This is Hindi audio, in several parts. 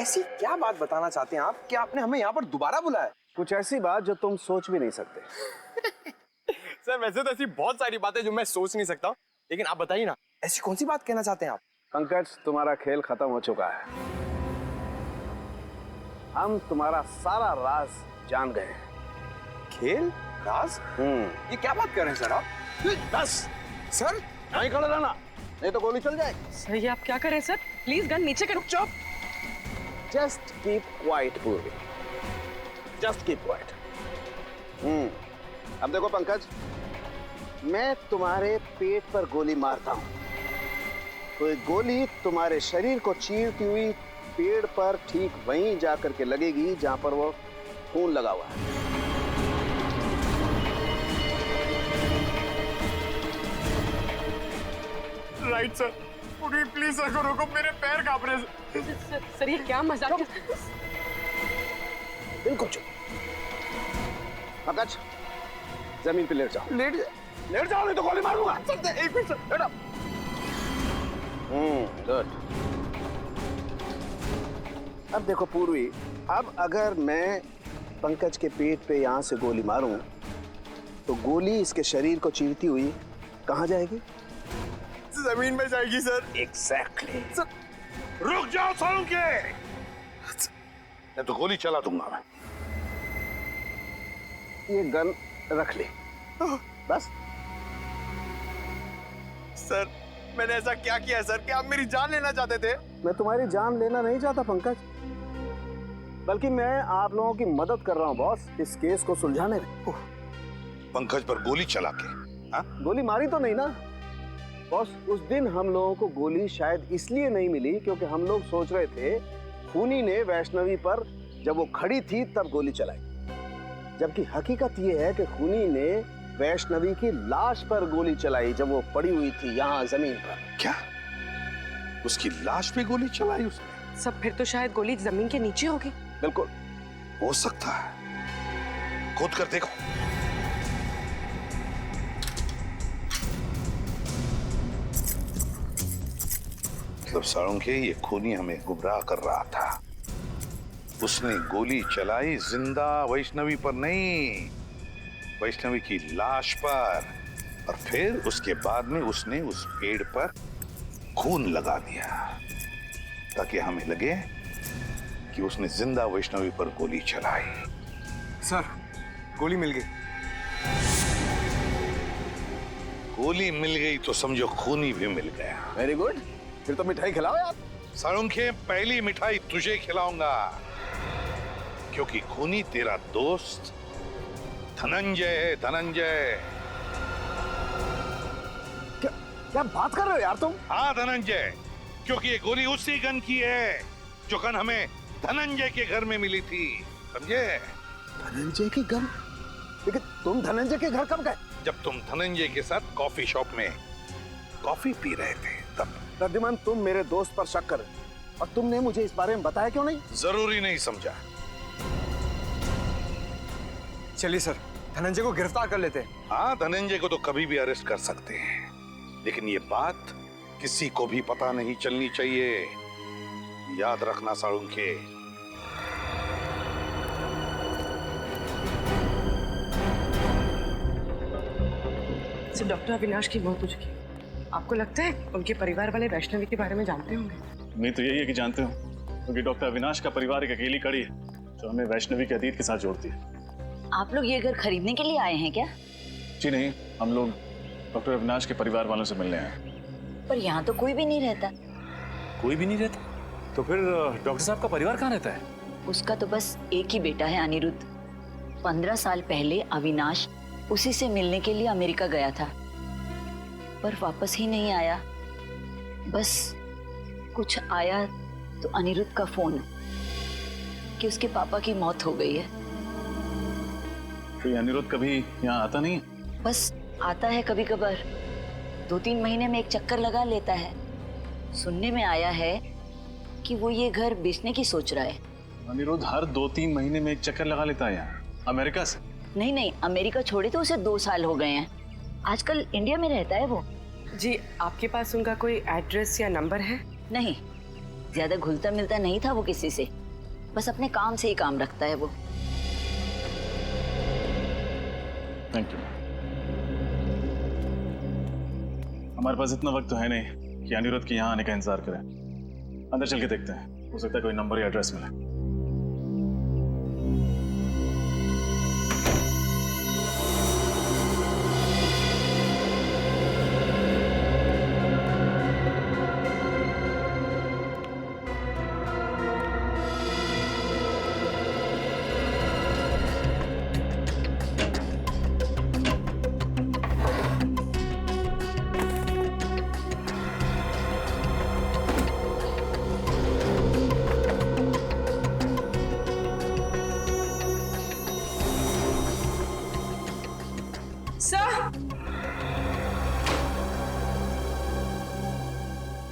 ऐसी क्या बात बताना चाहते हैं आप कि आपने हमें यहाँ पर दोबारा बुलाया? कुछ ऐसी बात जो तुम सोच भी नहीं सकते। सर वैसे तो ऐसी बहुत सारी बातें जो मैं सोच नहीं सकता, लेकिन आप बताइए ना, ऐसी कौन सी बात कहना चाहते हैं आप? पंकज, तुम्हारा खेल खत्म हो चुका है। हम तुम्हारा सारा राज जान गए हैं। खेल राज? ये क्या बात कर रहे हैं सर आप? बस सर नहीं खड़े रहना, नहीं तो गोली चल जाएगी। सर ये आप क्या कर रहे हैं सर? प्लीज गन नीचे करो। चुप। जस्ट कीप क्वाइट पूर्वी, जस्ट कीप क्वाइट। अब देखो पंकज, मैं तुम्हारे पेट पर गोली मारता हूं तो एक गोली तुम्हारे शरीर को चीरती हुई पेड़ पर ठीक वहीं जाकर के लगेगी जहां पर वो खून लगा हुआ है। राइट सर, प्लीज सर को रोको, मेरे पैर कांप रहे हैं। सर ये क्या मजाक? बिल्कुल चुप। पंकज, जमीन पे लेट जाओ। लेट जाओ, नहीं तो गोली मारूंगा। एक मिनट सर, लेट आओ। गुड। अब देखो पूर्वी, अब अगर मैं पंकज के पेट पे यहां से गोली मारूं तो गोली इसके शरीर को चीरती हुई कहां जाएगी? जमीन में जाएगी सर। एग्जैक्टली। रुक जाओ सालों के, मैं तो गोली चला दूंगा मैं। ये गन रख ले बस। सर मैंने ऐसा क्या किया सर कि आप मेरी जान लेना चाहते थे? मैं तुम्हारी जान लेना नहीं चाहता पंकज, बल्कि मैं आप लोगों की मदद कर रहा हूं बॉस, इस केस को सुलझाने में। पंकज पर गोली चला के? हाँ? गोली मारी तो नहीं ना बॉस? उस दिन हम लोगों को गोली शायद इसलिए नहीं मिली क्योंकि हम लोग सोच रहे थे खूनी ने वैष्णवी पर जब वो खड़ी थी तब गोली चलाई, जबकि हकीकत ये है कि खूनी ने वैष्णवी की लाश पर गोली चलाई जब वो पड़ी हुई थी यहाँ जमीन पर। क्या उसकी लाश पे गोली चलाई उसने? सब फिर तो शायद गोली जमीन के नीचे होगी। बिल्कुल हो सकता है, खोद कर देखो। मतलब सालों के ये खूनी हमें गुमराह कर रहा था। उसने गोली चलाई जिंदा वैष्णवी पर नहीं, वैष्णवी की लाश पर, और फिर उसके बाद में उसने उस पेड़ पर खून लगा दिया ताकि हमें लगे कि उसने जिंदा वैष्णवी पर गोली चलाई। सर गोली मिल गई। गोली मिल गई तो समझो खूनी भी मिल गया। वेरी गुड, फिर तो मिठाई खिलाओ यार। साळुंखे, पहली मिठाई तुझे खिलाऊंगा क्योंकि खूनी तेरा दोस्त धनंजय है। धनंजय। क्या बात कर रहे हो यार तुम? हाँ धनंजय, क्योंकि ये गोली उसी गन की है जो गन हमें धनंजय के घर में मिली थी, समझे? धनंजय की गन? लेकिन तुम धनंजय के घर कब गए? जब तुम धनंजय के साथ कॉफी शॉप में कॉफी पी रहे थे तब। रद्दिमान, तुम मेरे दोस्त पर शक कर और तुमने मुझे इस बारे में बताया क्यों नहीं? जरूरी नहीं समझा। चलिए सर, धनंजय को गिरफ्तार कर लेते हैं। हाँ, धनंजय को तो कभी भी अरेस्ट कर सकते हैं, लेकिन ये बात किसी को भी पता नहीं चलनी चाहिए। याद रखना साळुंखे। डॉक्टर अविनाश की मौत हो चुकी है। आपको लगता है उनके परिवार वाले वैष्णवी के बारे में जानते होंगे? नहीं तो यही है कि जानते हो, क्योंकि डॉक्टर अविनाश का परिवार एक अकेली कड़ी है जो हमें वैष्णवी के अतीत के साथ जोड़ती है। आप लोग ये घर खरीदने के लिए आए हैं क्या? जी नहीं, हम लोग डॉक्टर अविनाश के परिवार वालों से मिलने आए हैं। पर यहाँ तो कोई भी नहीं रहता। कोई भी नहीं रहता? तो फिर डॉक्टर साहब का परिवार कहाँ रहता है? उसका तो बस एक ही बेटा है, अनिरुद्ध। 15 साल पहले अविनाश उसी से मिलने के लिए अमेरिका गया था, पर वापस ही नहीं आया। बस कुछ आया तो अनिरुद्ध का फोन कि उसके पापा की मौत हो गई है। तो ये अनिरुद्ध कभी यहाँ आता नहीं है? बस आता है कभी कभार, 2-3 महीने में एक चक्कर लगा लेता है। सुनने में आया है कि वो ये घर बेचने की सोच रहा है। अनिरुद्ध हर 2-3 महीने में एक चक्कर लगा लेता है यहाँ, अमेरिका से? नहीं, अमेरिका छोड़े तो उसे 2 साल हो गए हैं। आजकल इंडिया में रहता है वो। जी, आपके पास उनका कोई एड्रेस या नंबर है? नहीं, ज्यादा घुलता मिलता नहीं था वो किसी से, बस अपने काम से ही काम रखता है वो। Thank you. हमारे पास इतना वक्त तो है नहीं कि अनिरुद्ध के यहाँ आने का इंतजार करें। अंदर चल के देखते हैं, हो सकता है कोई नंबर या एड्रेस मिले।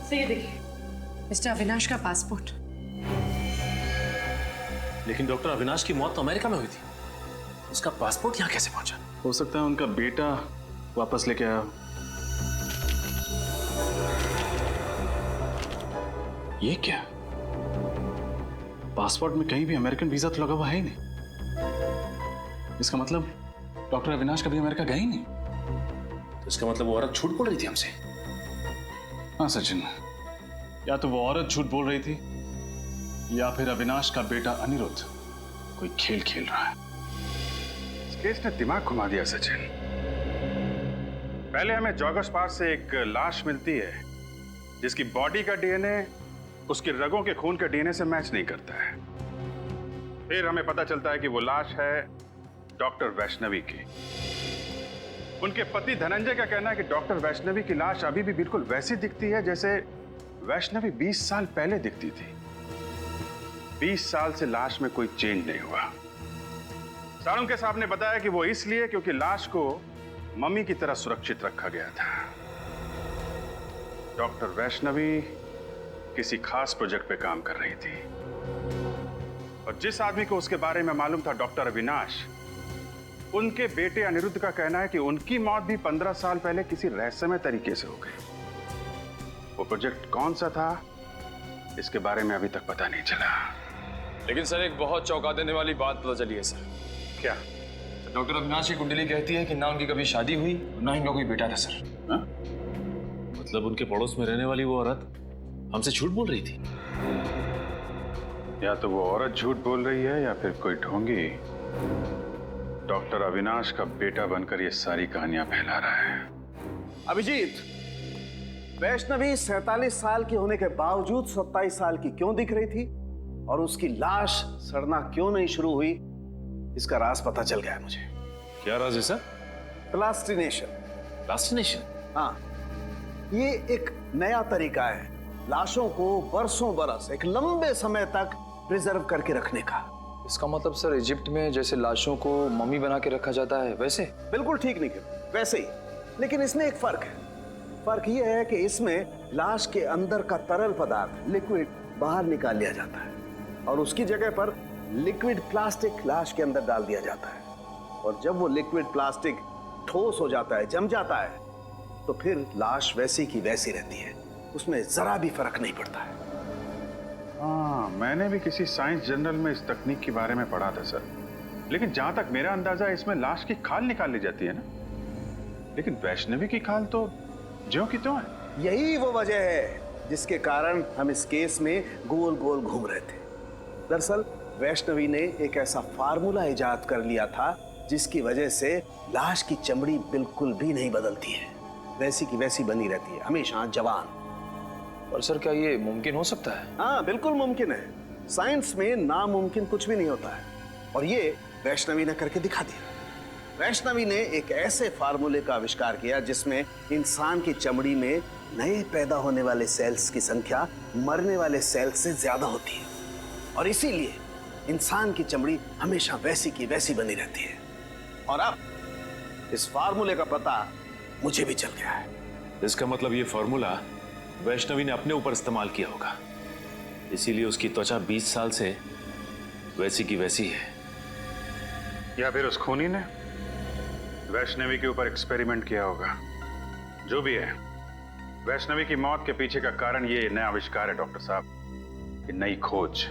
सर ये देखिए, मिस्टर अविनाश का पासपोर्ट। लेकिन डॉक्टर अविनाश की मौत तो अमेरिका में हुई थी, उसका पासपोर्ट यहाँ कैसे पहुंचा? हो सकता है उनका बेटा वापस लेके आया। ये क्या? पासपोर्ट में कहीं भी अमेरिकन वीजा तो लगा हुआ है ही नहीं। इसका मतलब डॉक्टर अविनाश कभी अमेरिका गए ही नहीं। तो इसका मतलब वो औरत झूठ बोल रही थी हमसे। हाँ सचिन, या तो वो औरत झूठ बोल रही थी या फिर अविनाश का बेटा अनिरुद्ध कोई खेल खेल रहा है। इस केस ने दिमाग घुमा दिया सचिन। पहले हमें जॉगर्स पार्क से एक लाश मिलती है जिसकी बॉडी का डीएनए उसके रगों के खून के डीएनए से मैच नहीं करता है। फिर हमें पता चलता है कि वो लाश है डॉक्टर वैष्णवी की। उनके पति धनंजय का कहना है कि डॉक्टर वैष्णवी की लाश अभी भी बिल्कुल वैसी दिखती है जैसे वैष्णवी 20 साल पहले दिखती थी। 20 साल से लाश में कोई चेंज नहीं हुआ। सारंग के साहब ने बताया कि वो इसलिए क्योंकि लाश को मम्मी की तरह सुरक्षित रखा गया था। डॉक्टर वैष्णवी किसी खास प्रोजेक्ट पे काम कर रही थी और जिस आदमी को उसके बारे में मालूम था, डॉक्टर अविनाश, उनके बेटे अनिरुद्ध का कहना है कि उनकी मौत भी 15 साल पहले किसी रहस्यमय तरीके से हो गई। वो प्रोजेक्ट कौन सा था, इसके बारे में अभी तक पता नहीं चला। लेकिन सर एक बहुत चौंका देने वाली बात पता चली है सर। क्या? डॉक्टर अविनाश की कुंडली कहती है कि ना उनकी कभी शादी हुई ना ही उनका कोई बेटा था सर। हा? मतलब उनके पड़ोस में रहने वाली वो औरत हमसे झूठ बोल रही थी। या तो वो औरत झूठ बोल रही है या फिर कोई ढोंगी डॉक्टर अविनाश का बेटा बनकर ये सारी कहानियां फैला रहा है। अभिजीत, वैष्णवी 47 साल की होने के बावजूद 27 साल की क्यों दिख रही थी और उसकी लाश सड़ना क्यों नहीं शुरू हुई, इसका राज पता चल गया है मुझे। क्या राज है सर? प्लास्टिनेशन। प्लास्टिनेशन? हाँ, ये एक नया तरीका है लाशों को बरसों बरस एक लंबे समय तक प्रिजर्व करके रखने का। इसका मतलब सर इजिप्ट में जैसे लाशों को मम्मी बना के रखा जाता है वैसे? बिल्कुल ठीक निकल, वैसे ही। लेकिन इसमें एक फर्क है। फर्क यह है कि इसमें लाश के अंदर का तरल पदार्थ लिक्विड बाहर निकाल लिया जाता है और उसकी जगह पर लिक्विड प्लास्टिक लाश के अंदर डाल दिया जाता है। और जब वो लिक्विड प्लास्टिक ठोस हो जाता है, जम जाता है, तो फिर लाश वैसी की वैसी रहती है, उसमें जरा भी फर्क नहीं पड़ता है। हाँ, मैंने भी किसी साइंस जर्नल में इस तकनीक के बारे में पढ़ा था सर। लेकिन जहां तक मेरा अंदाजा है, इसमें लाश की खाल निकाल ली जाती है ना। लेकिन वैष्णवी की खाल तो ज्यों की त्यों है। यही वो वजह है जिसके कारण हम इस केस में गोल गोल घूम रहे थे। दरअसल वैष्णवी ने एक ऐसा फार्मूला इजाद कर लिया था जिसकी वजह से लाश की चमड़ी बिल्कुल भी नहीं बदलती है, वैसी की वैसी बनी रहती है, हमेशा जवान। और सर क्या ये मुमकिन हो सकता है? हाँ, बिल्कुल मुमकिन है। साइंस में नामुमकिन कुछ भी नहीं होता है और ये वैष्णवी ने करके दिखा दिया। वैष्णवी ने एक ऐसे फार्मूले का आविष्कार किया जिसमें इंसान की चमड़ी में नए पैदा होने वाले सेल्स की संख्या मरने वाले सेल्स से ज्यादा होती है और इसीलिए इंसान की चमड़ी हमेशा वैसी की वैसी बनी रहती है। और अब इस फार्मूले का पता मुझे भी चल गया है। इसका मतलब ये फॉर्मूला वैष्णवी ने अपने ऊपर इस्तेमाल किया होगा, इसीलिए उसकी त्वचा 20 साल से वैसी की वैसी है। या फिर उस खूनी ने वैष्णवी के ऊपर एक्सपेरिमेंट किया होगा। जो भी है, वैष्णवी की मौत के पीछे का कारण ये नया आविष्कार है डॉक्टर साहब। कि नई खोज।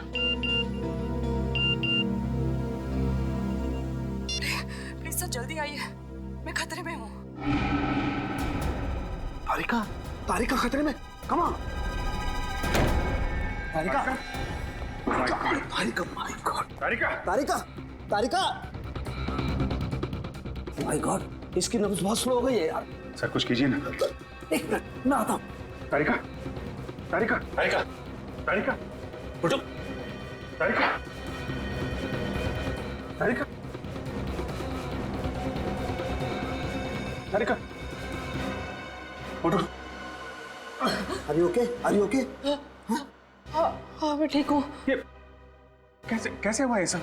प्लीज सर जल्दी आइए, मैं खतरे में हूँ। तारिका, तारिका खतरे में। Come on. Tarika, Tarika, my God. Tarika, Tarika, Tarika, my God, इसकी नब्ज बहुत स्लो हो गई है यार। सर कुछ कीजिए ना। एक मिनट, मैं आता हूँ। तारिका, तारिका, तारिका, तारिका, उठो। तारिका, तारिका, तारिका, उठो। Are you okay? Are you okay? हाँ मैं ठीक हूँ। ये कैसे कैसे हुआ ये सब?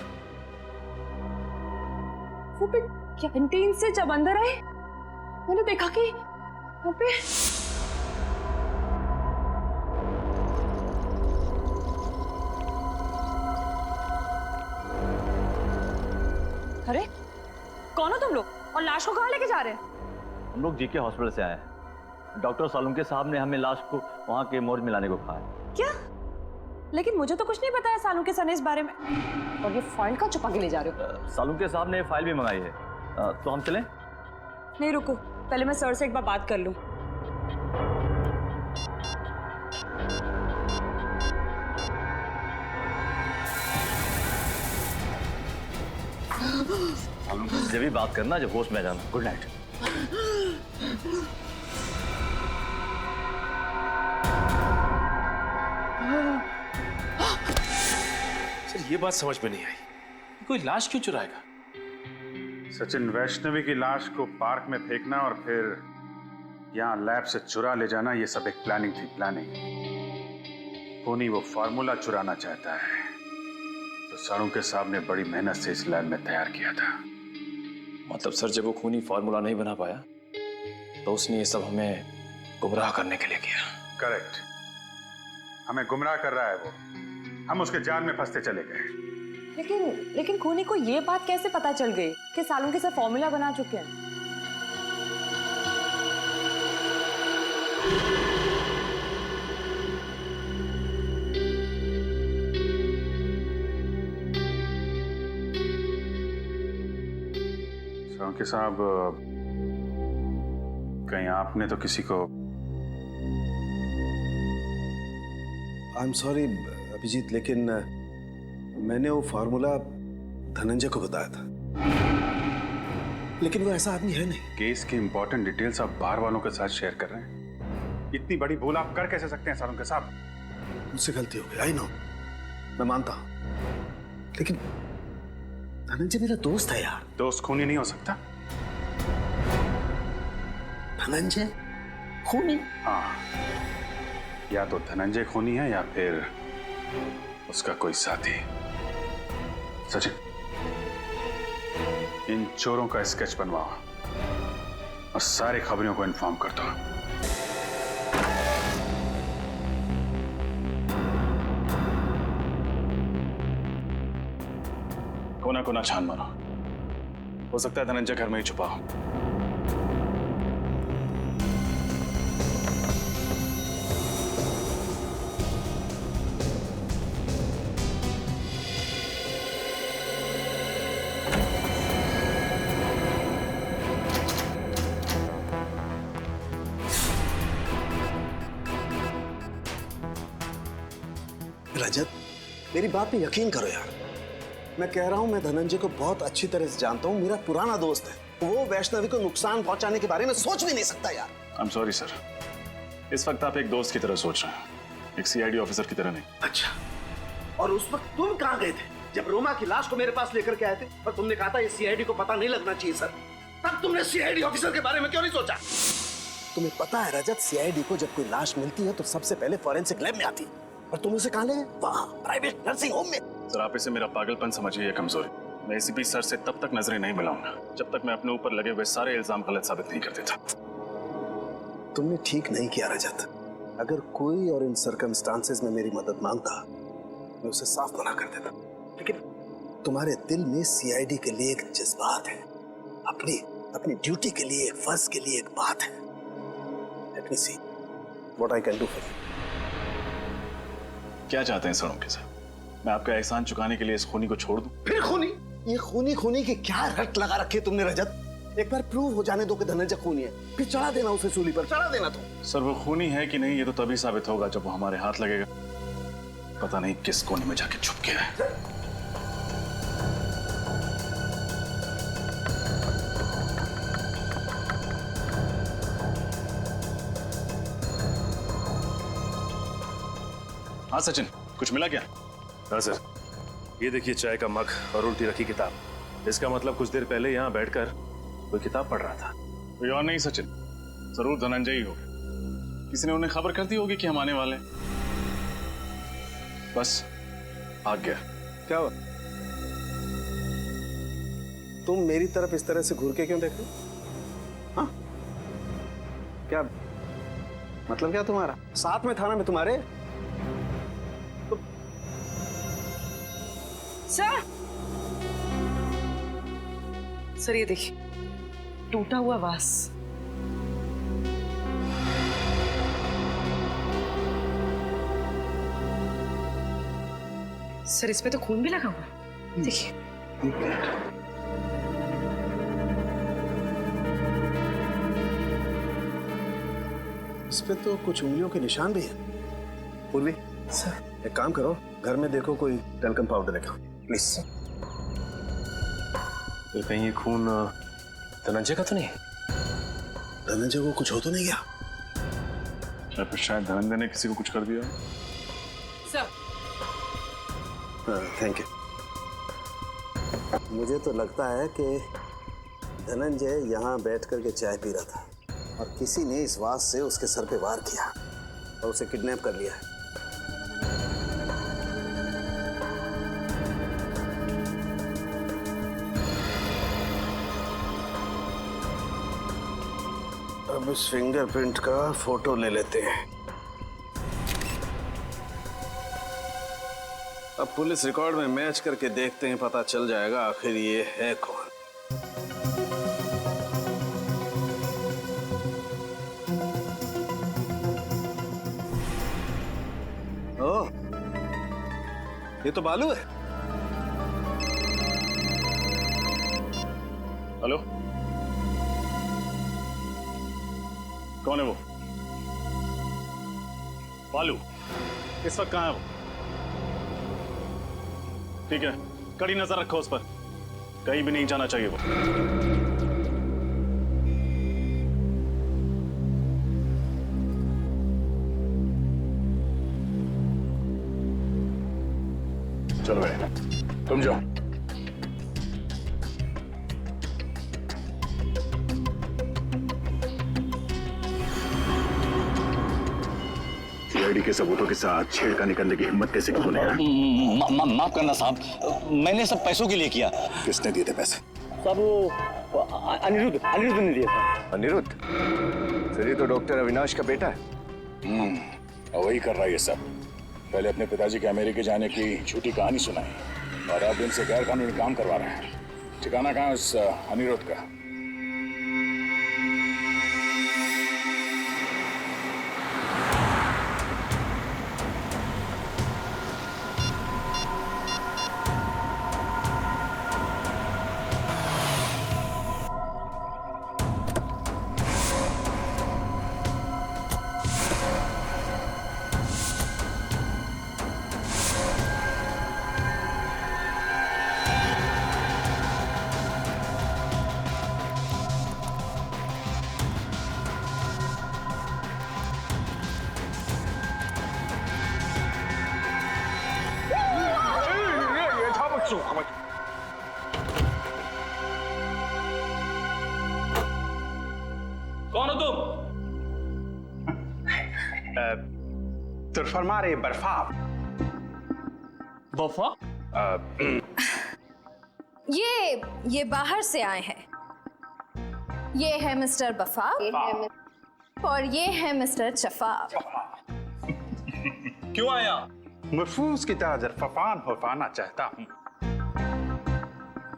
वो भी कैंटीन से जब अंदर आए मैंने देखा कि वहाँ पे अरे कौन हो तुम लोग और लाश को कहाँ लेके जा रहे हैं? हम लोग जीके हॉस्पिटल से आए हैं। डॉक्टर सालुंके साहब ने हमें लाश को वहाँ के मोर्ग में लाने को कहा है। क्या? लेकिन मुझे तो कुछ नहीं बताया सालुंके सर ने इस बारे में। और ये फाइल का छुपा के ले जा रहे हो? सालुंके साहब ने फाइल भी मंगाई है। तो हम चलें? नहीं रुको, पहले मैं सर से एक बार बात कर लूं। जब भी बात करना जब होश में आ जाना। Good night. सर ये बात समझ में नहीं आई, कोई लाश क्यों चुराएगा? सचिन, वैष्णवी की लाश को पार्क में फेंकना और फिर यहाँ लैब से चुरा ले जाना, ये सब एक प्लानिंग थी। प्लानिंग। खूनी वो फार्मूला चुराना चाहता है तो सालुंके साहब ने बड़ी मेहनत से इस लैब में तैयार किया था। मतलब सर जब वो खूनी फार्मूला नहीं बना पाया तो उसने ये सब हमें गुमराह करने के लिए किया। करेक्ट, हमें गुमराह कर रहा है वो। हम उसके जाल में फंसते चले गए। लेकिन खूनी को ये बात कैसे पता चल गई कि सालुंके सर फॉर्मूला बना चुके हैं? सालुंके साहब, कहीं आपने तो किसी को? आई एम सॉरी अभिजीत, लेकिन मैंने वो फार्मूला धनंजय को बताया था, लेकिन वो ऐसा आदमी है नहीं। केस की इंपॉर्टेंट डिटेल्स आप बाहर वालों के साथ शेयर कर रहे हैं। इतनी बड़ी भूल आप कर कैसे सकते हैं सालुंके साहब? मुझसे गलती हो गई, आई नो, मैं मानता हूं, लेकिन धनंजय मेरा दोस्त है यार। दोस्त खूनी नहीं हो सकता? धनंजय खूनी? हाँ, या तो धनंजय खूनी है या फिर उसका कोई साथी। सचिन, इन चोरों का स्केच बनवाओ और सारे खबरों को इन्फॉर्म कर दो। कोना कोना छान मारो, हो सकता है धनंजय घर में ही छुपा हो। रजत, मेरी बात पे यकीन करो यार। मैं कह रहा हूं, मैं धनंजय को बहुत अच्छी तरह से जानता हूं, मेरा पुराना दोस्त है। वो वैष्णवी को नुकसान पहुंचाने के बारे में सोच भी नहीं सकता यार। आई एम सॉरी सर, इस वक्त आप एक दोस्त की तरह सोच रहे हैं, एक सीआईडी ऑफिसर की तरह नहीं। अच्छा, और उस वक्त तुम कहां गए थे जब रोमा की लाश को मेरे पास लेकर के आए थे और तुमने कहा था ये सीआईडी को पता नहीं लगना चाहिए सर? तब तुमने सीआईडी ऑफिसर के बारे में क्यों नहीं सोचा? तुम्हें पता है रजत, सीआईडी को जब कोई लाश मिलती है तो सबसे पहले फॉरेंसिक लैब में आती है, और तुम उसे कहां ले गए? वहां प्राइवेट नर्सिंग होम में। सर आप इसे मेरा पागलपन समझिए या कमजोरी। मैं एसीपी सर से तब तक नजरें नहीं मिलाऊंगा जब तक मैं अपने ऊपर लगे हुए सारे इल्जाम गलत साबित नहीं कर देता। तुमने ठीक नहीं किया रजत। अगर कोई और इन सर्कमस्टांसेस में मेरी मदद मांगता, मैं उसे साफ मना कर देता, लेकिन तुम्हारे दिल में सीआईडी के लिए एक जज्बात है, अपनी ड्यूटी के लिए, एक फर्ज के लिए एक बात है। Let me see what I can do for you. क्या चाहते हैं सड़ों के साथ? मैं आपका एहसान चुकाने के लिए इस खूनी को छोड़ दूं? फिर खूनी? ये खूनी खूनी की क्या रट लगा रखी है तुमने रजत? एक बार प्रूव हो जाने दो कि धनंजय खूनी है, फिर चढ़ा देना उसे सूली पर, चढ़ा देना तुम। सर वो खूनी है कि नहीं ये तो तभी साबित होगा जब वो हमारे हाथ लगेगा। पता नहीं किस कोने में जाके छुप गया है। हाँ सचिन, कुछ मिला क्या? हाँ सर, ये देखिए चाय का मग और उल्टी रखी किताब। इसका मतलब कुछ देर पहले यहाँ बैठकर कोई किताब पढ़ रहा था। कोई और नहीं सचिन, जरूर धनंजय ही होगा। किसी ने उन्हें खबर कर दी होगी कि हम आने वाले हैं। बस भाग गया। क्या हुआ? तुम मेरी तरफ इस तरह से घूर के क्यों देख रहे हो? हाँ? क्या मतलब क्या तुम्हारा? साथ में थाना में तुम्हारे? सर ये देखिए, टूटा हुआ वास। सर इस पे तो खून भी लगा हुआ है, देखिए। इस पे तो कुछ उंगलियों के निशान भी हैं। पूर्वी, सर एक काम करो, घर में देखो कोई टैल्कम पाउडर है, प्लीज। कहीं ये खून धनंजय का तो नहीं? धनंजय को कुछ हो तो नहीं गया? या फिर शायद धनंजय ने किसी को कुछ कर दिया। Sir thank you. मुझे तो लगता है कि धनंजय यहाँ बैठ करके चाय पी रहा था और किसी ने इस वास से उसके सर पे वार किया और उसे किडनैप कर लिया है। अब इस फिंगरप्रिंट का फोटो ले लेते हैं। अब पुलिस रिकॉर्ड में मैच करके देखते हैं, पता चल जाएगा आखिर ये है कौन। ओह, ये तो बालू है। हेलो, कौन है वो? बालू इस वक्त कहाँ है वो? ठीक है, कड़ी नजर रखो उस पर, कहीं भी नहीं जाना चाहिए वो। चलो भाई, तुम जाओ। सीआईडी के सबूतों के साथ छेड़खानी करने की हिम्मत कैसे की तूने? माफ करना साहब, मैंने सब पैसों के लिए किया। किसने दिए थे पैसे? साहब वो अनिरुद्ध ने दिए था। अनिरुद्ध? फिर ये तो डॉक्टर अविनाश का बेटा है। और वही कर रहा है ये सब। पहले अपने पिताजी के अमेरिका जाने की झूठी कहानी सुनाई और अब इनसे गैर कानूनी काम करवा रहा है। ठिकाना कहाँ है उस अनिरुद्ध का? कौन हो तुम? तो फरमा रहे बर्फा। वफा? ये बाहर से आए हैं। ये है मिस्टर बफा और ये है मिस्टर चफा। क्यों आया? महफूज की तरह जरफान होना चाहता हूँ।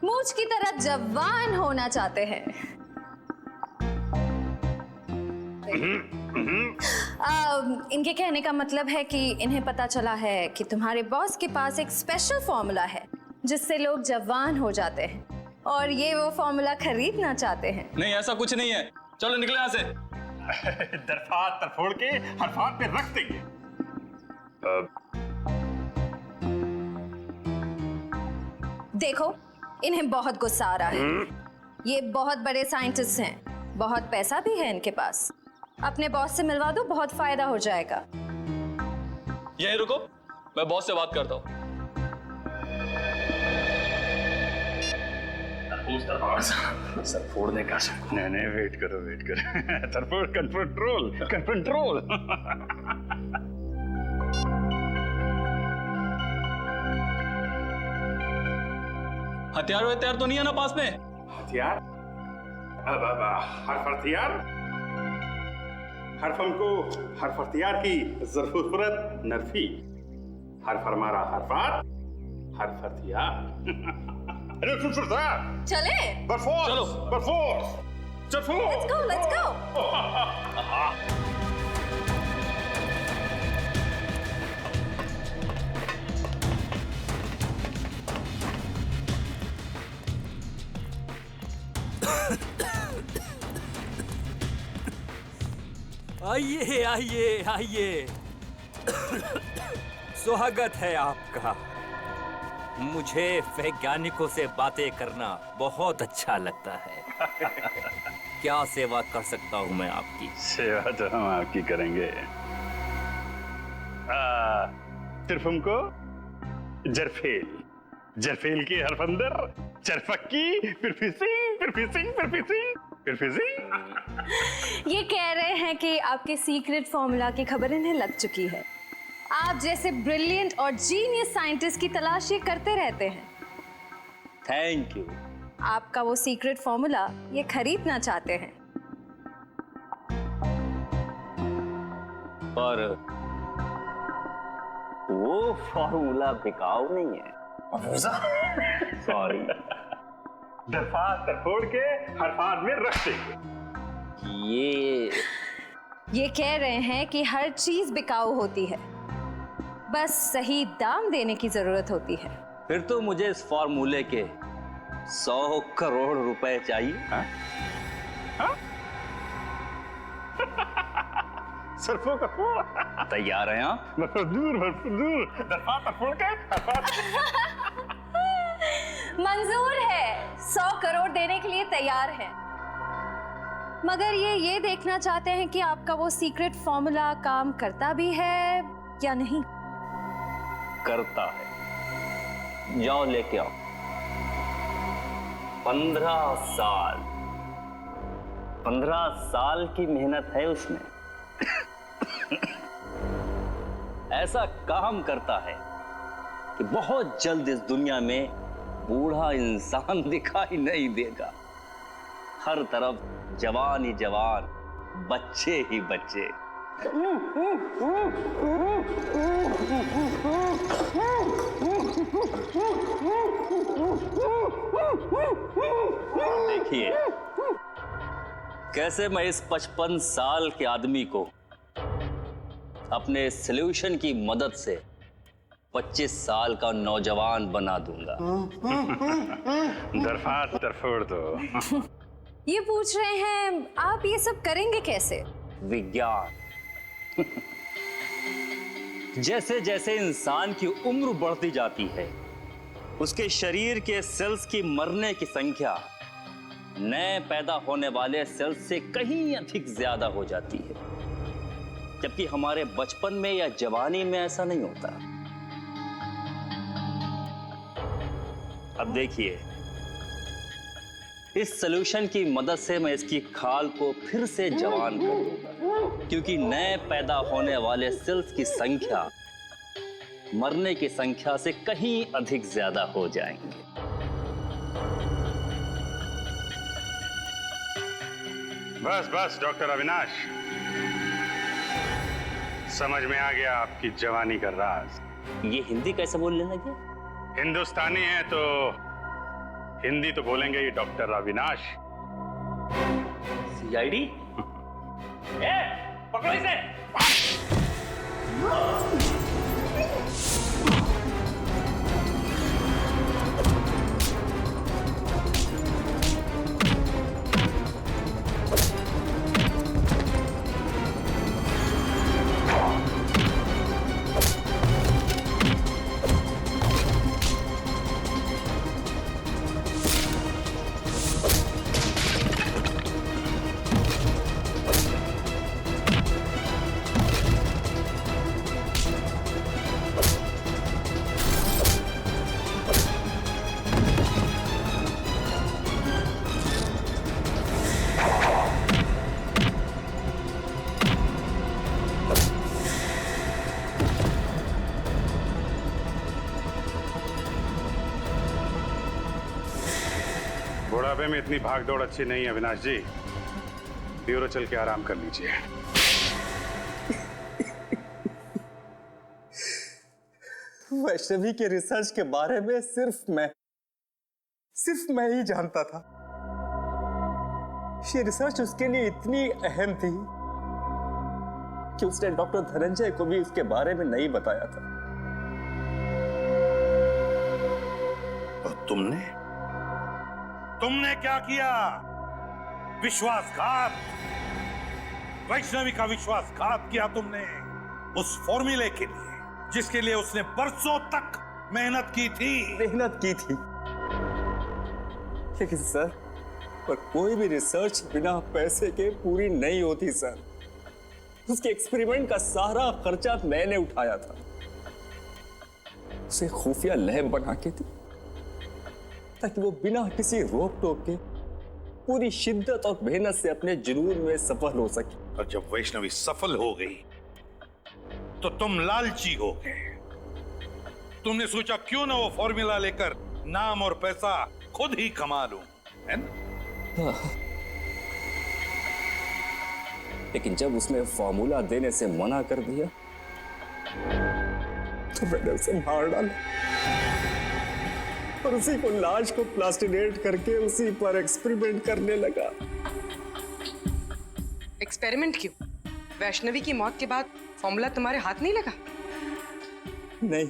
मूछ की तरह जवान होना चाहते हैं। इनके कहने का मतलब है कि इन्हें पता चला है कि तुम्हारे बॉस के पास एक स्पेशल फॉर्मूला है जिससे लोग जवान हो जाते हैं, और ये वो फॉर्मूला खरीदना चाहते हैं। नहीं, ऐसा कुछ नहीं है। चलो निकले यहाँ से। दरफात तरफोड़ के हरफात पे रख देंगे। देखो, इन्हें बहुत गुस्सा आ रहा है। ये बहुत बड़े साइंटिस्ट हैं, बहुत पैसा भी है इनके पास। अपने बॉस से मिलवा दो, बहुत फायदा हो जाएगा। यहीं रुको, मैं बॉस से बात करता हूँ। सर फोड़ने का नहीं, वेट करो तरफोड़ कंट्रोल। हथियार तो नहीं है ना पास में? हथियार? हर्फ हथियार? हर्फ हमको हर्फ हथियार की जरूरत नरफी। हर्फ हमारा हरफात, हर्फ हथियार। अरे चले? चलो। Let's go. आइए। स्वागत है आपका। मुझे वैज्ञानिकों से बातें करना बहुत अच्छा लगता है। क्या सेवा कर सकता हूँ मैं आपकी? सेवा तो हम आपकी करेंगे। सिर्फ हमको जरफेल की हरफ अंदर, चरफक्की, फिर फिसिंग। ये कह रहे हैं कि आपके सीक्रेट फॉर्मूला की खबर इन्हें लग चुकी है। आप जैसे ब्रिलियंट और जीनियस साइंटिस्ट की तलाश ये करते रहते हैं। Thank you. आपका वो सीक्रेट फॉर्मूला ये खरीदना चाहते हैं। पर वो फॉर्मूला बिकाऊ नहीं है। सॉरी। दरफात तरफोड़ के हरफात में रख देंगे। ये कह रहे हैं कि हर चीज बिकाऊ होती है, बस सही दाम देने की जरूरत होती है। फिर तो मुझे इस फॉर्मूले के 100 करोड़ रुपए चाहिए। सरफों का फोड़। तैयार हैं आप? दूर दरफात तरफोड़ के हरफात। मंजूर है, 100 करोड़ देने के लिए तैयार है, मगर ये देखना चाहते हैं कि आपका वो सीक्रेट फॉर्मूला काम करता भी है या नहीं। करता है। जाओ लेके आओ। 15 साल की मेहनत है उसमें। ऐसा काम करता है कि बहुत जल्द इस दुनिया में बूढ़ा इंसान दिखाई नहीं देगा। हर तरफ जवान ही जवान, बच्चे ही बच्चे। देखिए कैसे मैं इस 55 साल के आदमी को अपने सॉल्यूशन की मदद से 25 साल का नौजवान बना दूंगा। दरफात तरफोड़ दो। ये पूछ रहे हैं आप ये सब करेंगे कैसे? विज्ञान। जैसे जैसे इंसान की उम्र बढ़ती जाती है, उसके शरीर के सेल्स की मरने की संख्या नए पैदा होने वाले सेल्स से कहीं अधिक ज्यादा हो जाती है, जबकि हमारे बचपन में या जवानी में ऐसा नहीं होता। अब देखिए, इस सॉल्यूशन की मदद से मैं इसकी खाल को फिर से जवान कर दूंगा, क्योंकि नए पैदा होने वाले सेल्स की संख्या मरने की संख्या से कहीं अधिक ज्यादा हो जाएंगे। बस डॉक्टर अविनाश, समझ में आ गया आपकी जवानी का राज। ये हिंदी कैसे बोलने लगे? हिंदुस्तानी है तो हिंदी तो बोलेंगे ही डॉक्टर अविनाश। CID? पकड़ो इसे। बुढ़ापे में इतनी भागदौड़ अच्छी नहीं है अविनाश जी। ब्यूरो चल के आराम कर लीजिए। वैष्णवी के रिसर्च के बारे में सिर्फ मैं ही जानता था। ये रिसर्च उसके लिए इतनी अहम थी कि उसने डॉक्टर धनंजय को भी उसके बारे में नहीं बताया था। और तुमने क्या किया? विश्वासघात। वैष्णवी का विश्वासघात किया तुमने उस फॉर्मूले के लिए जिसके लिए उसने बरसों तक मेहनत की थी। लेकिन सर, पर कोई भी रिसर्च बिना पैसे के पूरी नहीं होती सर। उसके एक्सपेरिमेंट का सारा खर्चा मैंने उठाया था। उसे खुफिया लैब बना के दी ताकि वो बिना किसी रोक टोक के पूरी शिद्दत और मेहनत से अपने जुनून में सफल हो सके। और जब वैष्णवी सफल हो गई तो तुम लालची हो गए। तुमने सोचा क्यों ना वो फॉर्मूला लेकर नाम और पैसा खुद ही कमा लूं, है ना? लेकिन जब उसने फॉर्मूला देने से मना कर दिया तो मैंने उसे मार डाला और उसी को लाश को प्लास्टिनेट करके उसी पर एक्सपेरिमेंट करने लगा। एक्सपेरिमेंट क्यों? वैष्णवी की मौत के बाद फॉर्मूला तुम्हारे हाथ नहीं लगा? नहीं,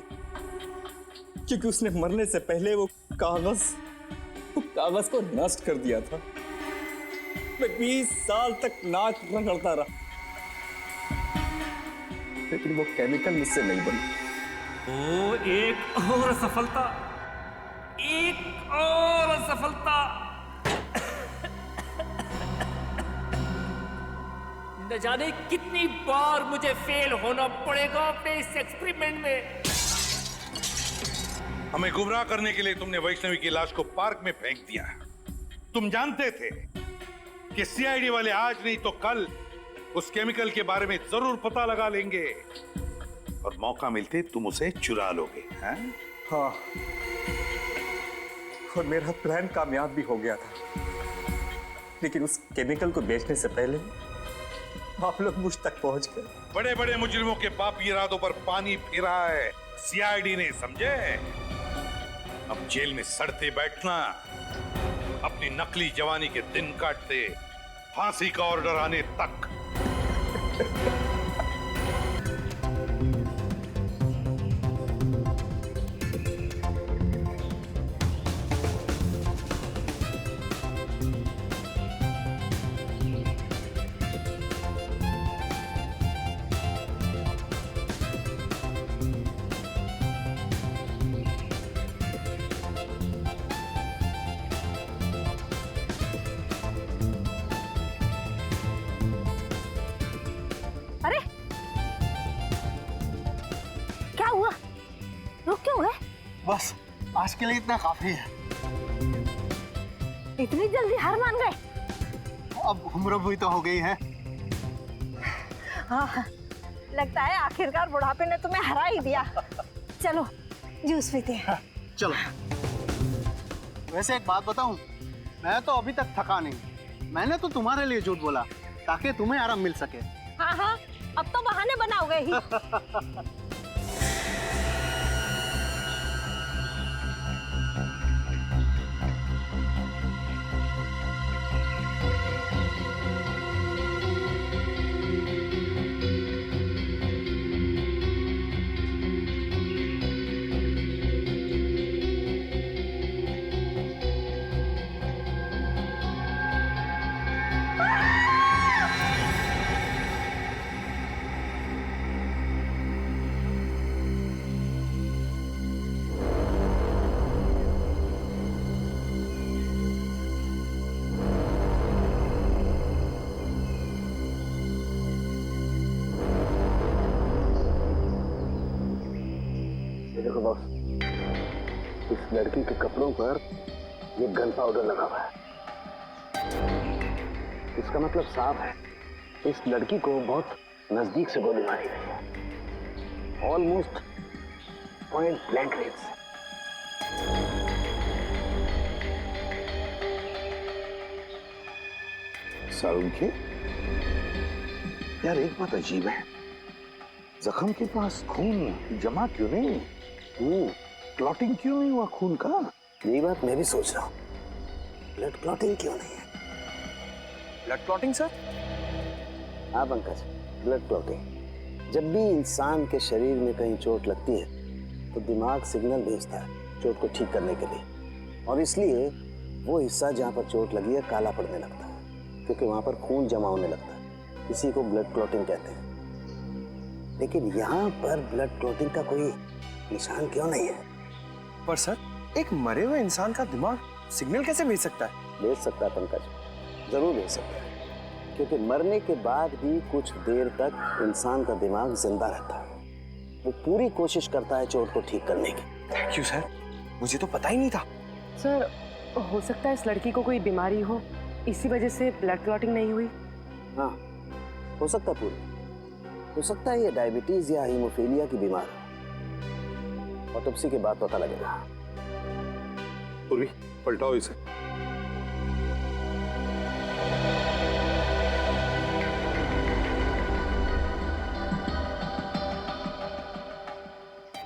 क्योंकि उसने मरने से पहले वो कागज को नष्ट कर दिया था। मैं 20 साल तक नाक रगड़ता रहा, लेकिन वो केमिकल मुझसे नहीं बनी। ओ, एक और सफलता। न जाने कितनी बार मुझे फेल होना पड़ेगा अपने इस एक्सपेरिमेंट में। हमें गुमराह करने के लिए तुमने वैष्णवी की लाश को पार्क में फेंक दिया। तुम जानते थे कि सीआईडी वाले आज नहीं तो कल उस केमिकल के बारे में जरूर पता लगा लेंगे और मौका मिलते तुम उसे चुरा लोगे, हैं? हाँ, और मेरा प्लान कामयाब भी हो गया था। लेकिन उस केमिकल को बेचने से पहले आप लोग मुझ तक पहुंच गए। बड़े बड़े मुजरिमों के पापी इरादों पर पानी फिरा है सीआईडी ने, समझे? अब जेल में सड़ते बैठना, अपनी नकली जवानी के दिन काटते फांसी का ऑर्डर आने तक। अरे क्या हुआ? रुक क्यों गए? बस आज के लिए इतना काफी है। इतनी जल्दी हार मान गए? अब उम्र भी तो हो गई है। हाँ, लगता है आखिरकार बुढ़ापे ने तुम्हें हरा ही दिया। चलो जूस पीते हैं। चलो। वैसे एक बात बताऊं, मैं तो अभी तक थका नहीं। मैंने तो तुम्हारे लिए झूठ बोला ताकि तुम्हें आराम मिल सके। हाँ हाँ, अब तो बहाने बनाओगे ही। इस लड़की के कपड़ों पर ये गन पाउडर लगा हुआ है। इसका मतलब साफ है, इस लड़की को बहुत नजदीक से गोली मारी गई है, ऑलमोस्ट पॉइंट ब्लैंक रेंज से। सारुंखे, यार एक बात अजीब है, जख्म के पास खून जमा क्यों नहीं? क्लॉटिंग क्यों नहीं हुआ खून का? यही बात मैं भी सोच रहा हूँ, ब्लड क्लॉटिंग क्यों नहीं है? Blood clotting sir? हाँ पंकज, ब्लड क्लॉटिंग। जब भी इंसान के शरीर में कहीं चोट लगती है तो दिमाग सिग्नल भेजता है चोट को ठीक करने के लिए, और इसलिए वो हिस्सा जहाँ पर चोट लगी है काला पड़ने लगता है, क्योंकि वहाँ पर खून जमा होने लगता है। इसी को ब्लड क्लॉटिंग कहते हैं। लेकिन यहाँ पर ब्लड क्लॉटिंग का कोई निशान क्यों नहीं है? पर सर, एक मरे हुए इंसान का दिमाग सिग्नल कैसे भेज सकता है? भेज सकता है पंकज, जरूर भेज सकता है, क्योंकि मरने के बाद भी कुछ देर तक इंसान का दिमाग जिंदा रहता है। वो पूरी कोशिश करता है चोट को ठीक करने की। थैंक यू सर, मुझे तो पता ही नहीं था। सर, हो सकता है इस लड़की को कोई बीमारी हो, इसी वजह से ब्लड क्लॉटिंग नहीं हुई। हाँ, हो सकता है पूरी, हो सकता है ये डायबिटीज या हीमोफीलिया की बीमारी, ऑटोप्सी के बाद पता लगेगा। पूर्वी, पलटाओ इसे।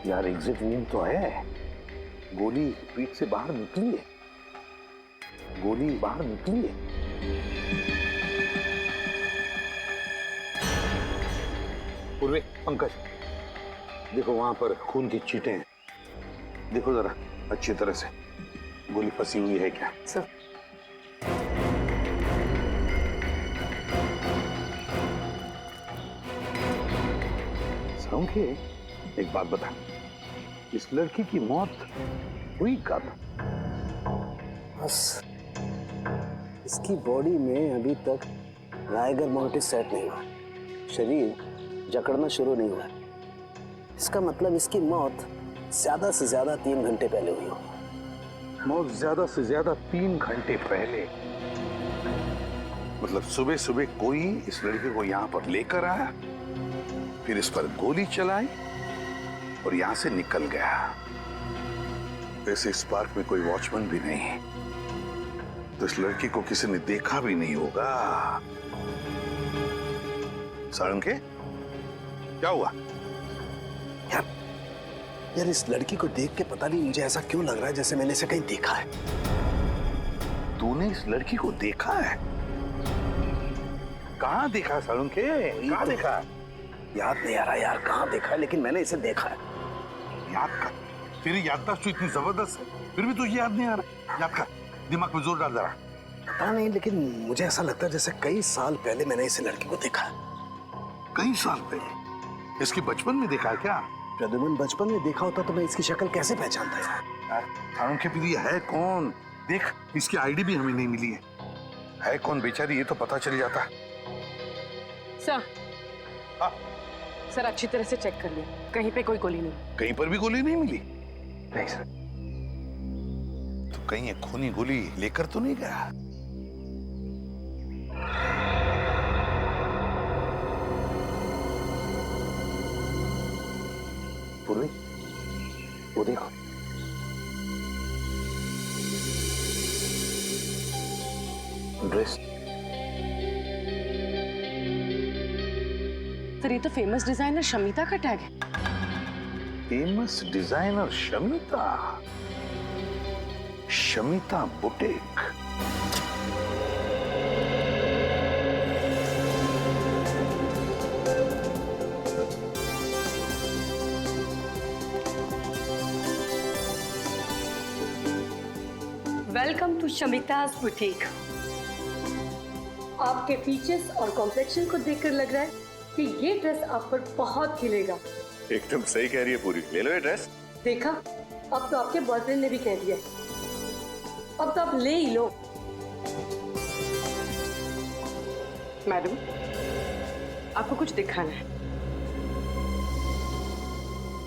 यार एग्जिट वूंड तो है, गोली पीठ से बाहर निकली है, गोली बाहर निकली है। पूर्वी, पंकज, देखो वहां पर खून की चीटें हैं, देखो जरा अच्छी तरह से, गोली फंसी हुई है क्या? सर, सारुंखे, एक बात बता, इस लड़की की मौत हुई कब? बस इसकी बॉडी में अभी तक राइगर मोर्टिस सेट नहीं हुआ, शरीर जकड़ना शुरू नहीं हुआ। इसका मतलब इसकी मौत ज्यादा से ज्यादा 3 घंटे पहले हुई होगी। मौत ज्यादा से ज्यादा 3 घंटे पहले? मतलब सुबह सुबह कोई इस लड़की को यहाँ पर लेकर आया, फिर इस पर गोली चलाई और यहाँ से निकल गया। वैसे इस पार्क में कोई वॉचमैन भी नहीं है, तो इस लड़की को किसी ने देखा भी नहीं होगा। सारुंखे, क्या हुआ? यार इस लड़की को देख के पता नहीं मुझे ऐसा क्यों लग रहा है जैसे मैंने इसे कहीं देखा है। तूने इस लड़की को देखा है? कहाँ देखा सारुंखे, कहाँ देखा? याद नहीं आ रहा यार कहाँ देखा है, लेकिन मैंने इसे देखा है। याद कर, तेरी याददाश्त तो इतनी जबरदस्त है, फिर भी तुझे याद नहीं आ रहा। याद कर, दिमाग में जोर डाल जरा। पता नहीं, लेकिन मुझे ऐसा लगता है जैसे कई साल पहले मैंने इस लड़की को देखा है। कई साल पहले? इसकी बचपन में देखा है क्या? प्रद्युमन, बचपन में देखा होता तो मैं इसकी शक्ल कैसे पहचानता यार? सारुंखे, फिर ये है कौन? देख, इसकी आईडी भी हमें नहीं मिली है कौन बेचारी, ये तो पता चल जाता। सर, सर अच्छी तरह से चेक कर लिया, कहीं पे कोई गोली नहीं। कहीं पर भी गोली नहीं मिली? नहीं सर। तो कहीं ये खूनी गोली लेकर तो नहीं गया? पूर्वी, वो देखो, ड्रेस। सर, ये तो फेमस डिजाइनर शमिता का टैग है। Famous designer Shamita? Shamita boutique? Welcome to शमिता's बुटीक। आपके फीचर्स और कॉम्प्लेक्शन को देखकर लग रहा है कि ये ड्रेस आप पर बहुत खिलेगा। एकदम सही कह रही है पूरी, ले लो ये ड्रेस। देखा, अब तो आपके बॉयफ्रेंड ने भी कह दिया, अब तो आप ले ही लो। मैडम, आपको कुछ दिखाना है।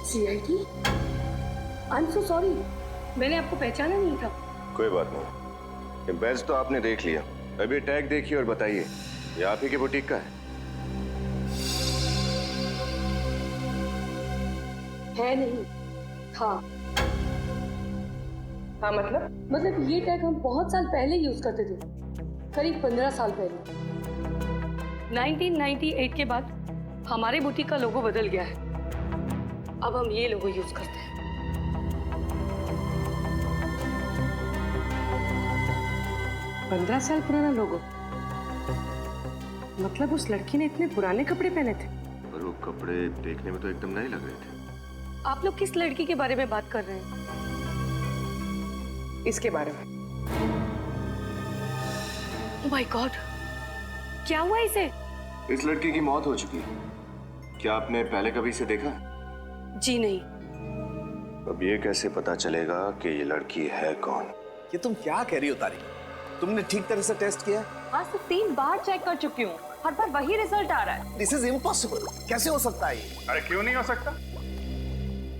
CID? I am so sorry, मैंने आपको पहचाना नहीं था। कोई बात नहीं, ये बैज तो आपने देख लिया। अभी टैग देखिए और बताइए, ये आप ही के बुटीक का है नहीं, था। हाँ मतलब? मतलब ये टैग हम बहुत साल पहले यूज करते थे, करीब 15 साल पहले। 1998 के बाद हमारे बुटीक का लोगो बदल गया है। अब हम ये लोगो यूज करते हैं। पंद्रह साल पुराना लोगो? मतलब उस लड़की ने इतने पुराने कपड़े पहने थे? पर वो कपड़े देखने में तो एकदम नए लग रहे थे। आप लोग किस लड़की के बारे में बात कर रहे हैं? इसके बारे में। ओह माय गॉड, क्या हुआ इसे? इस लड़की की मौत हो चुकी है। क्या आपने पहले कभी इसे देखा? जी नहीं। अब ये कैसे पता चलेगा कि ये लड़की है कौन? ये तुम क्या कह रही हो तारिक? तुमने ठीक तरह से टेस्ट किया? आज तो 3 बार चेक कर चुकी हूँ, हर बार वही रिजल्ट आ रहा है। This is impossible. कैसे हो सकता है ये? अरे क्यों नहीं हो सकता?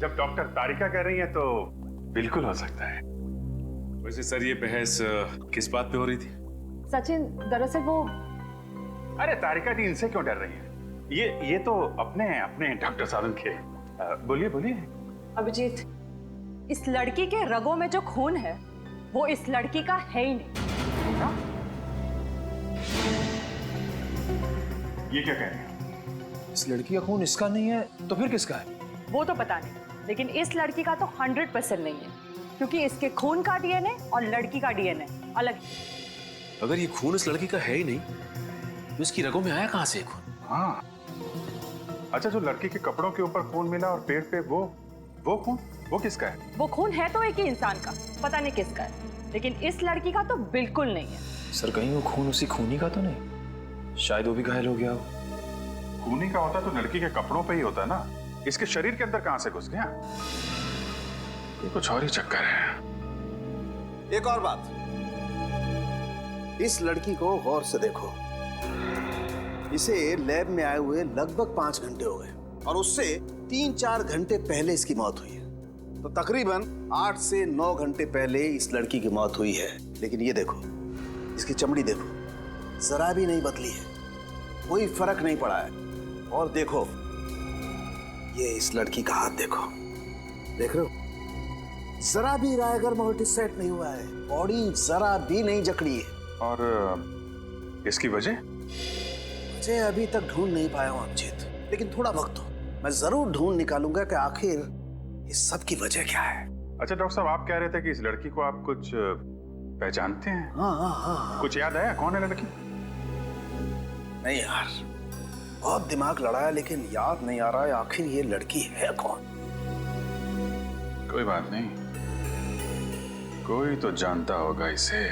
जब डॉक्टर तारिका कह रही है तो बिल्कुल हो सकता है। वैसे सर ये बहस किस बात पे हो रही थी? सचिन, दरअसल वो... अरे तारिका जी इनसे क्यों डर रही है? ये तो अपने अपने डॉक्टर साहब के। बोलिए बोलिए। अभिजीत, इस लड़की के रगों में जो खून है वो इस लड़की का है ही नहीं। ये क्या कह रहे हैं? इस लड़की का खून इसका नहीं है तो फिर किसका है? वो तो पता नहीं, लेकिन इस लड़की का तो 100% नहीं है, क्योंकि इसके खून का डीएनए और लड़की का डीएनए अलग है। अगर ये खून इस लड़की का है ही नहीं तो इसकी रगों में आया कहां से खून? हाँ, अच्छा, जो लड़की के कपड़ों के ऊपर खून मिला और पेट पे वो खून, वो किसका है? वो खून है तो एक ही इंसान का, पता नहीं किसका है, लेकिन इस लड़की का तो बिल्कुल नहीं है। सर कहीं वो खून उसी खूनी का तो नहीं? शायद वो भी घायल हो गया हो। खूनी का होता तो लड़की के कपड़ों पे ही होता ना, इसके शरीर के अंदर कहां से घुस गया? ये कुछ और ही चक्कर है। एक और बात, इस लड़की को गौर से देखो। इसे लैब में आए हुए लगभग 5 घंटे हो गए और उससे 3-4 घंटे पहले इसकी मौत हुई है। तो तकरीबन 8 से 9 घंटे पहले इस लड़की की मौत हुई है। लेकिन ये देखो, इसकी चमड़ी देखो, जरा भी नहीं बदली है, कोई फर्क नहीं पड़ा है। और देखो, ये इस लड़की का हाथ देखो, देख रहे हो, जरा भी रायगर मोटिस सेट नहीं हुआ है, बॉडी जरा भी नहीं जकड़ी है। और इसकी वजह अभी तक ढूंढ नहीं पाया हूं अभिजीत, लेकिन थोड़ा वक्त हो, मैं जरूर ढूंढ निकालूंगा कि आखिर इस सब की वजह क्या है। अच्छा डॉक्टर साहब, आप कह रहे थे कि इस लड़की को आप कुछ पहचानते हैं? हाँ। कुछ याद आया कौन है लड़की? नहीं यार, बहुत दिमाग लड़ाया लेकिन याद नहीं आ रहा है आखिर ये लड़की है कौन। कोई बात नहीं, कोई तो जानता होगा इसे।